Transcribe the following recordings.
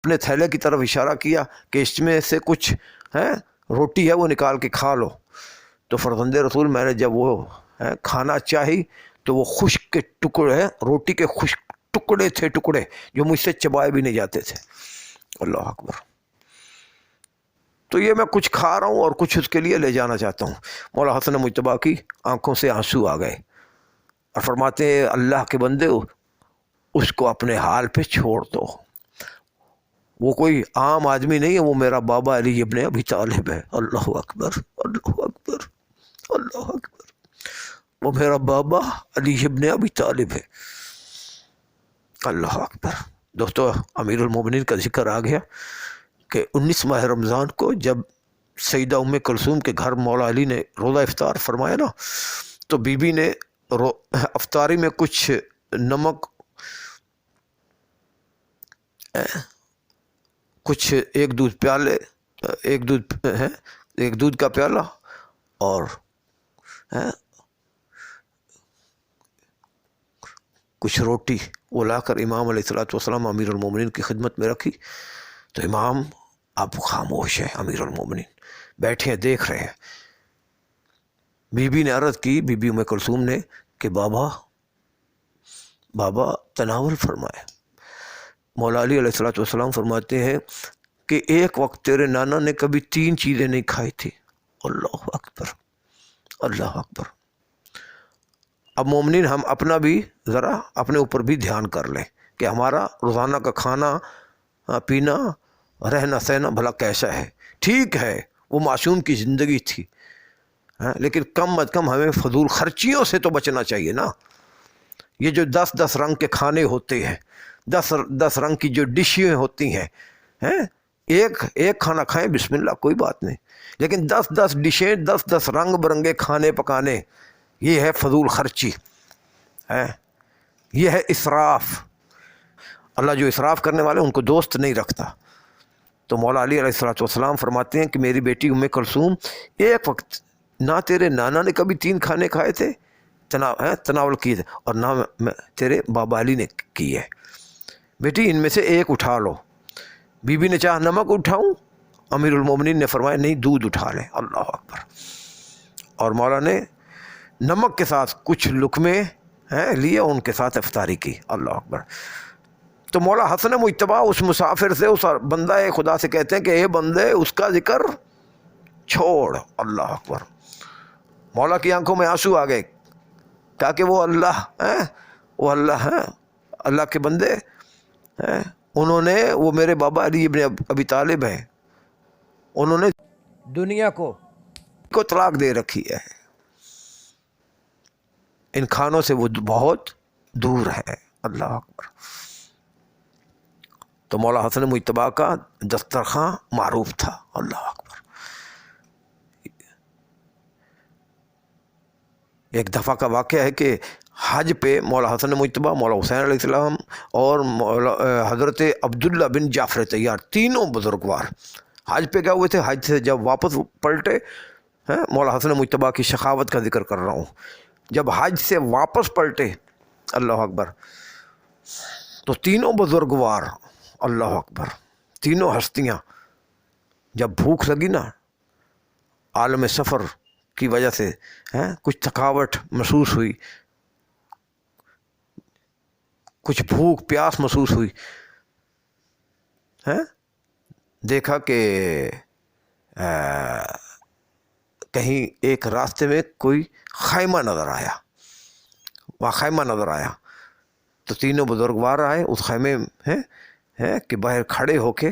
اپنے تھیلے کی طرف اشارہ کیا کہ اس میں سے کچھ روٹی ہے وہ نکال کے کھا لو. تو فرزند رسول میں نے جب وہ کھانا چاہی تو وہ خشک کے ٹکڑے روٹی کے خشک ٹکڑے تھے، ٹکڑے جو مجھ سے چبائے بھی نہیں جاتے تھے. اللہ اکبر. تو یہ میں کچھ کھا رہا ہوں اور کچھ اس کے لیے لے جانا چاہتا ہوں. مولا حسن مجتبیٰ کی آنکھوں سے آنسو آ گئے اور فرماتے ہیں اللہ کے بندے اس کو اپنے حال پہ چھوڑ دو. وہ کوئی عام آدمی نہیں ہے، وہ میرا بابا علی ابن ابی طالب ہے. اللہ اکبر، اللہ اکبر، اللہ اکبر. وہ میرا بابا علی ابن ابی طالب ہے. اللہ اکبر. دوستو امیر المومنین کا ذکر آ گیا کہ 19 ماہ رمضان کو جب سیدہ ام کلثوم کے گھر مولا علی نے روزہ افطار فرمایا نا، تو بی بی نے افطاری میں کچھ نمک، کچھ ایک دودھ کا پیالہ اور کچھ روٹی وہ لا کر امام علیہ الصلوۃ والسلام امیر المومنین کی خدمت میں رکھی. تو امام اب خاموش ہے، امیر المومنین بیٹھے ہیں، دیکھ رہے ہیں. بی بی نے عرض کی، بی بی ام کلثوم نے، کہ بابا تناول فرمائے. مولا علی علیہ الصلوۃ والسلام فرماتے ہیں کہ ایک وقت تیرے نانا نے کبھی 3 چیزیں نہیں کھائی تھی. اللہ اکبر، اللہ اکبر. اب مومنین ہم اپنا بھی ذرا اپنے اوپر بھی دھیان کر لیں کہ ہمارا روزانہ کا کھانا پینا، رہنا سہنا بھلا کیسا ہے. ٹھیک ہے وہ معصوم کی زندگی تھی، لیکن کم از کم ہمیں فضول خرچیوں سے تو بچنا چاہیے نا. یہ جو 10 رنگ کے کھانے ہوتے ہیں، 10 رنگ کی جو ڈشیں ہوتی ہیں، ایک کھانا کھائیں بسم اللہ کوئی بات نہیں، لیکن 10 ڈشیں، 10 رنگ برنگے کھانے پکانے، یہ ہے فضول خرچی، یہ ہے اسراف. اللہ جو اسراف کرنے والے ان کو دوست نہیں رکھتا. تو مولا علی علیہ الصلوۃ والسلام فرماتے ہیں کہ میری بیٹی ام کلثوم، ایک وقت نہ تیرے نانا نے کبھی 3 کھانے کھائے تھے، تناول کیے تھے، اور نہ تیرے بابا علی نے کی ہے. بیٹی ان میں سے ایک اٹھا لو. بی بی نے چاہا نمک اٹھاؤں، امیر المومنین نے فرمایا نہیں دودھ اٹھا لیں. اللہ اکبر. اور مولا نے نمک کے ساتھ کچھ لقمے لیے، ان کے ساتھ افطاری کی. اللہ اکبر. تو مولا حسن مجتبیٰ اس مسافر سے، اس بندہ خدا سے کہتے ہیں کہ اے بندے اس کا ذکر چھوڑ. اللہ اکبر. مولا کی آنکھوں میں آنسو آ گئے تاکہ وہ اللہ کے بندے انہوں نے، وہ میرے بابا علی ابن ابی طالب ہیں، انہوں نے دنیا کو طلاق دے رکھی ہے، ان کھانوں سے وہ بہت دور ہے. اللہ اکبر. تو مولا حسن مجتبیٰ کا دسترخواں معروف تھا. اللہ اکبر. ایک دفعہ کا واقعہ ہے کہ حج پہ مولا حسن مجتبیٰ، مولا حسین علیہ السلام اور حضرت عبداللہ بن جعفر طیار، تینوں بزرگوار حج پہ گئے ہوئے تھے. حج سے جب واپس پلٹے، مولا حسن مجتبیٰ کی شخاوت کا ذکر کر رہا ہوں، جب حج سے واپس پلٹے، اللہ اکبر، تو تینوں بزرگوار، اللہ اکبر، تینوں ہستیاں، جب بھوک لگی نا، عالم سفر کی وجہ سے کچھ تھکاوٹ محسوس ہوئی، کچھ بھوک پیاس محسوس ہوئی، دیکھا کہ کہیں ایک راستے میں کوئی خیمہ نظر آیا، وہاں خیمہ نظر آیا. تو تینوں بزرگوار آئے اس خیمے کہ باہر کھڑے ہو کے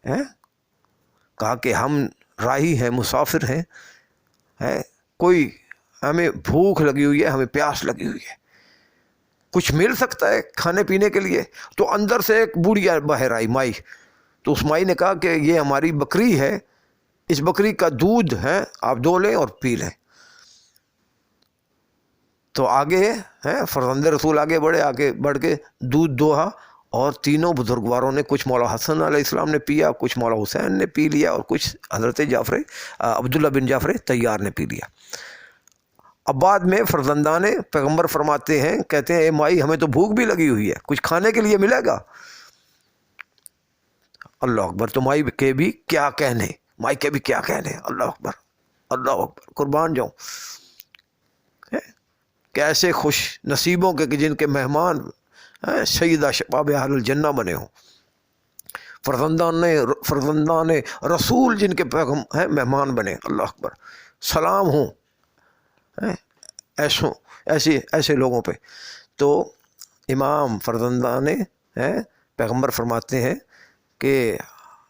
کہا کہ ہم راہی ہیں، مسافر ہیں، کوئی ہمیں بھوک لگی ہوئی ہے، ہمیں پیاس لگی ہوئی ہے، کچھ مل سکتا ہے کھانے پینے کے لیے؟ تو اندر سے ایک بوڑھیا باہر آئی، مائی. تو اس مائی نے کہا کہ یہ ہماری بکری ہے، اس بکری کا دودھ آپ دو لیں اور پی لیں. تو آگے فرزند رسول آگے بڑھ کے دودھ دوہا، اور تینوں بزرگواروں نے، کچھ مولا حسن علیہ السلام نے پیا، کچھ مولا حسین نے پی لیا، اور کچھ حضرت عبداللہ بن جعفر طیار نے پی لیا. اب بعد میں فرزندان پیغمبر فرماتے ہیں، کہتے ہیں اے مائی ہمیں تو بھوک بھی لگی ہوئی ہے، کچھ کھانے کے لیے ملے گا؟ اللہ اکبر. تو مائی کے بھی کیا کہنے, مائی کے بھی کیا کہنے. اللہ اکبر, اللہ اکبر, قربان جاؤں. کیسے خوش نصیبوں کے کہ جن کے مہمان سیدہ شباب اہل الجنہ بنے ہوں, فرزندان رسول جن کے مہمان بنے. اللہ اکبر, سلام ہوں ایسے لوگوں پہ. تو امام فرزندان پیغمبر فرماتے ہیں کہ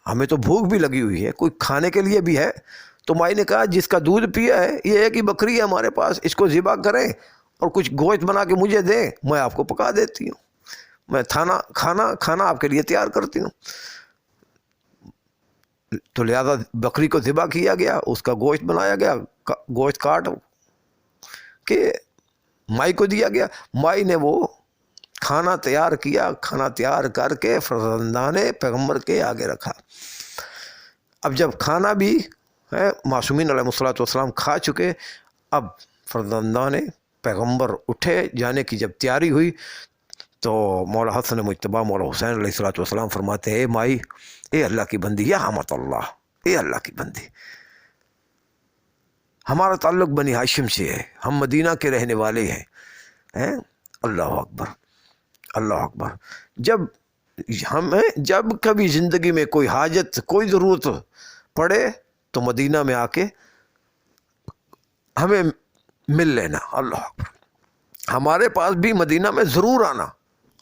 ہمیں تو بھوک بھی لگی ہوئی ہے, کوئی کھانے کے لیے بھی ہے. تو مائی نے کہا جس کا دودھ پیا ہے, یہ ایک ہی بکری ہے ہمارے پاس, اس کو ذبح کریں اور کچھ گوشت بنا کے مجھے دیں, میں آپ کو پکا دیتی ہوں, میں کھانا آپ کے لیے تیار کرتی ہوں. تو لہذا بکری کو ذبح کیا گیا, اس کا گوشت بنایا گیا, گوشت کاٹ کے مائی کو دیا گیا. مائی نے وہ کھانا تیار کیا, کھانا تیار کر کے فرزندان پیغمبر کے آگے رکھا. اب جب کھانا بھی معصومین علیہ الصلوۃ والسلام کھا چکے, اب فرزندان پیغمبر اٹھے, جانے کی جب تیاری ہوئی تو مولا حسن مجتبیٰ مولا حسین علیہ الصلوۃ والسلام فرماتے ہیں, اے مائی, اے اللہ کی بندی, یا حمت اللہ, اے اللہ کی بندی, ہمارا تعلق بنی ہاشم سے ہے, ہم مدینہ کے رہنے والے ہیں. اللہ اکبر, اللہ اکبر. جب کبھی زندگی میں کوئی حاجت, کوئی ضرورت پڑے تو مدینہ میں آ کے ہمیں مل لینا. اللہ اکبر, ہمارے پاس بھی مدینہ میں ضرور آنا.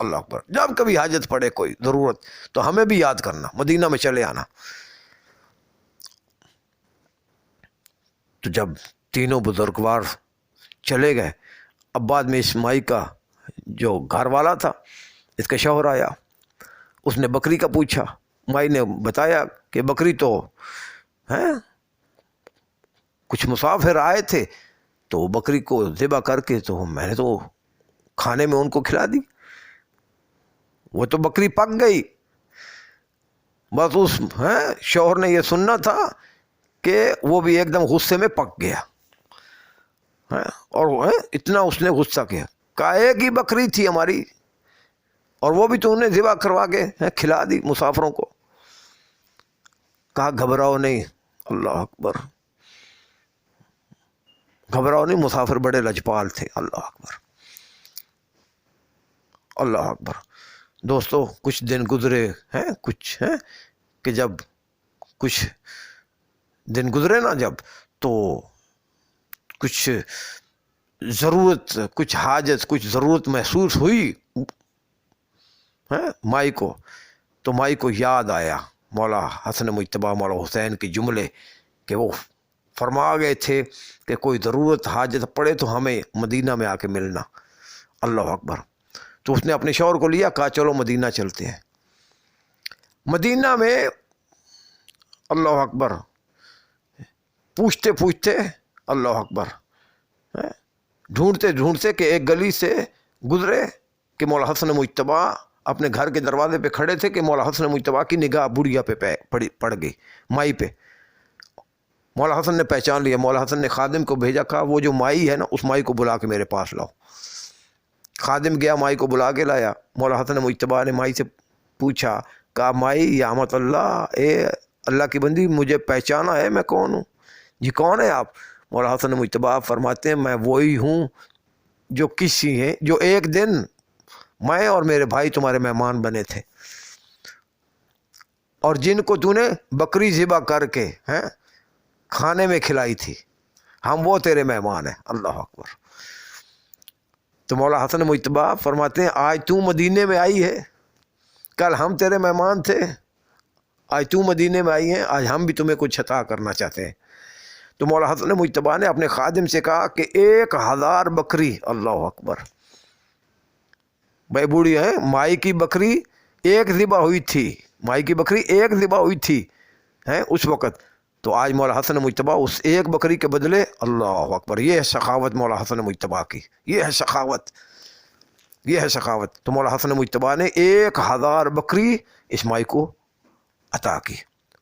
اللہ اکبر, جب کبھی حاجت پڑے کوئی ضرورت تو ہمیں بھی یاد کرنا, مدینہ میں چلے آنا. تو جب تینوں بزرگوار چلے گئے, اب بعد میں اس مائی کا جو گھر والا تھا, اس کا شوہر آیا, اس نے بکری کا پوچھا. مائی نے بتایا کہ بکری تو کچھ مسافر آئے تھے, تو وہ بکری کو ذبح کر کے تو میں نے تو کھانے میں ان کو کھلا دی, وہ تو بکری پک گئی. بس اس شوہر نے یہ سننا تھا کہ وہ بھی ایک دم غصے میں پک گیا, اور اتنا اس نے غصہ کیا, کہا ایک ہی بکری تھی ہماری اور وہ بھی تو انہیں ذبح کروا کے کھلا دی مسافروں کو. کہا گھبراؤ نہیں. اللہ اکبر, گھبراؤ نہیں, مسافر بڑے لجپال تھے. اللہ اکبر, اللہ اکبر. دوستو, کچھ دن گزرے کہ جب کچھ دن گزرے نا, جب تو کچھ ضرورت, کچھ حاجت, کچھ ضرورت محسوس ہوئی مائی کو, تو مائی کو یاد آیا مولا حسن مجتبیٰ مولا حسین کے جملے کہ وہ فرما گئے تھے کہ کوئی ضرورت حاجت پڑے تو ہمیں مدینہ میں آ کے ملنا. اللہ اکبر. تو اس نے اپنے شوہر کو لیا, کہا چلو مدینہ چلتے ہیں. مدینہ میں اللہ اکبر پوچھتے اللہ اکبر ڈھونڈتے کہ ایک گلی سے گزرے کہ مولا حسن مجتبیٰ اپنے گھر کے دروازے پہ کھڑے تھے, کہ مولا حسن مجتبیٰ کی نگاہ بڑھیا پہ پڑ گئی, مائی پہ. مولا حسن نے پہچان لیا. مولا حسن نے خادم کو بھیجا, کہا وہ جو مائی ہے نا, اس مائی کو بلا کے میرے پاس لاؤ. خادم گیا, مائی کو بلا کے لایا. مولا حسن مجتبیٰ نے مائی سے پوچھا, کہا مائی یا رحمت اللہ, اے اللہ کی بندی, مجھے پہچانا ہے میں کون ہوں؟ جی کون ہے آپ؟ مولا حسن مجتبیٰ فرماتے ہیں, میں وہی ہوں جو کسی ہیں جو ایک دن میں اور میرے بھائی تمہارے مہمان بنے تھے, اور جن کو تو نے بکری ذبح کر کے کھانے میں کھلائی تھی, ہم وہ تیرے مہمان ہیں. اللہ اکبر. تو مولا حسن مجتبیٰ فرماتے ہیں, آج تو مدینے میں آئی ہے, کل ہم تیرے مہمان تھے, آج تو مدینے میں آئی ہیں, آج ہم بھی تمہیں کچھ عطا کرنا چاہتے ہیں. تو مولا حسن مجتبیٰ نے اپنے خادم سے کہا کہ 1000 بکری. اللہ اکبر. بھائی بوڑھی ہے, مائی کی بکری ایک ذبح ہوئی تھی, مائی کی بکری ایک ذبح ہوئی تھی اس وقت. تو آج مولا حسن مجتبیٰ اس ایک بکری کے بدلے, اللہ اکبر, یہ ہے سخاوت مولا حسن مجتبیٰ کی, یہ ہے سخاوت, یہ ہے سخاوت. تو مولا حسن مجتبیٰ نے 1000 بکری اس مائی کو عطا کی,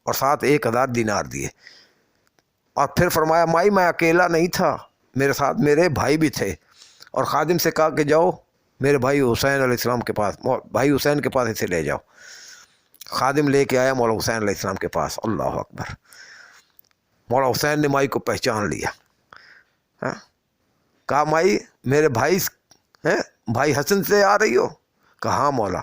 اور ساتھ 1000 دینار دیے. اور پھر فرمایا, مائی میں اکیلا نہیں تھا, میرے ساتھ میرے بھائی بھی تھے, اور خادم سے کہا کہ جاؤ میرے بھائی حسین علیہ السلام کے پاس, بھائی حسین کے پاس اسے لے جاؤ. خادم لے کے آیا مولا حسین علیہ السلام کے پاس. اللہ اکبر. مولا حسین نے مائی کو پہچان لیا. کہا مائی میرے بھائی حسن سے آ رہی ہو؟ کہا ہاں مولا.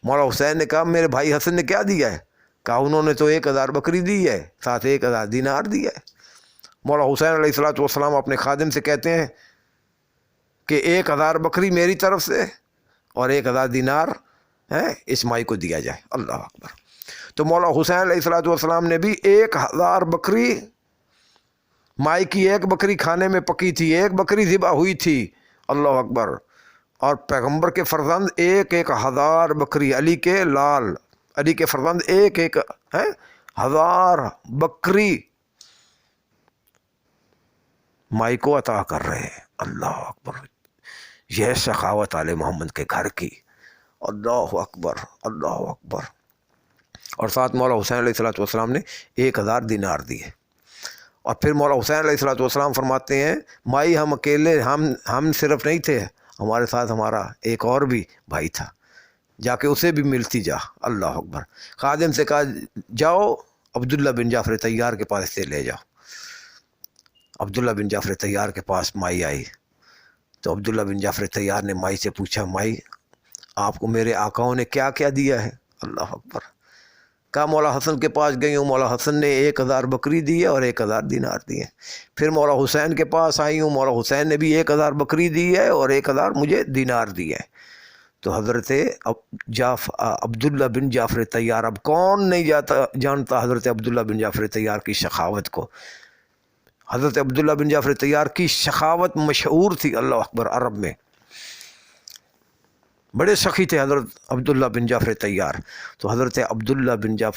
مولا حسین نے کہا میرے بھائی حسن نے کیا دیا ہے؟ کہا انہوں نے تو 1000 بکری دی ہے، ساتھ 1000 دینار دیا ہے. مولا حسین علیہ السلام اپنے خادم سے کہتے ہیں کہ 1000 بکری میری طرف سے اور 1000 دینار اس مائی کو دیا جائے. اللہ اکبر. تو مولا حسین علیہ السلام نے بھی 1000 بکری، مائی کی 1 بکری کھانے میں پکی تھی، 1 بکری ذبح ہوئی تھی. اللہ اکبر. اور پیغمبر کے فرزند 1000 بکری، علی کے لال، علی کے فرزند 1000 بکری مائی کو عطا کر رہے ہیں. اللہ اکبر. یہ سخاوت آل محمد کے گھر کی. اللہ اکبر. اللہ اکبر. اور ساتھ مولا حسین علیہ السلام نے 1000 دینار دیے. اور پھر مولا حسین علیہ السلام فرماتے ہیں مائی ہم اکیلے ہم صرف نہیں تھے، ہمارے ساتھ ہمارا ایک اور بھی بھائی تھا، جا کے اسے بھی ملتی جا. اللہ اکبر. خادم سے کہا جاؤ عبداللہ بن جعفر طیار کے پاس سے لے جاؤ. عبداللہ بن جعفر طیار کے پاس مائی آئی تو عبداللہ بن جعفر طیار نے مائی سے پوچھا مائی آپ کو میرے آقاؤں نے کیا کیا دیا ہے؟ اللہ اکبر. کہا مولا حسن کے پاس گئی ہوں، مولا حسن نے 1000 بکری دی ہے اور 1000 دینار دیے. پھر مولا حسین کے پاس آئی ہوں، مولا حسین نے بھی 1000 بکری دی ہے اور 1000 مجھے دینار دی ہے. تو حضرت عبداللہ بن جعفر طیار، اب کون نہیں جانتا حضرت عبداللہ بن جعفر طیار کی سخاوت کو. حضرت عبداللہ بن جعفر طیار کی سخاوت مشہور تھی. اللہ اکبر. عرب میں بڑے سخی تھے حضرت عبداللہ بن جعفر طیار. تو حضرت عبداللہ بن جعفر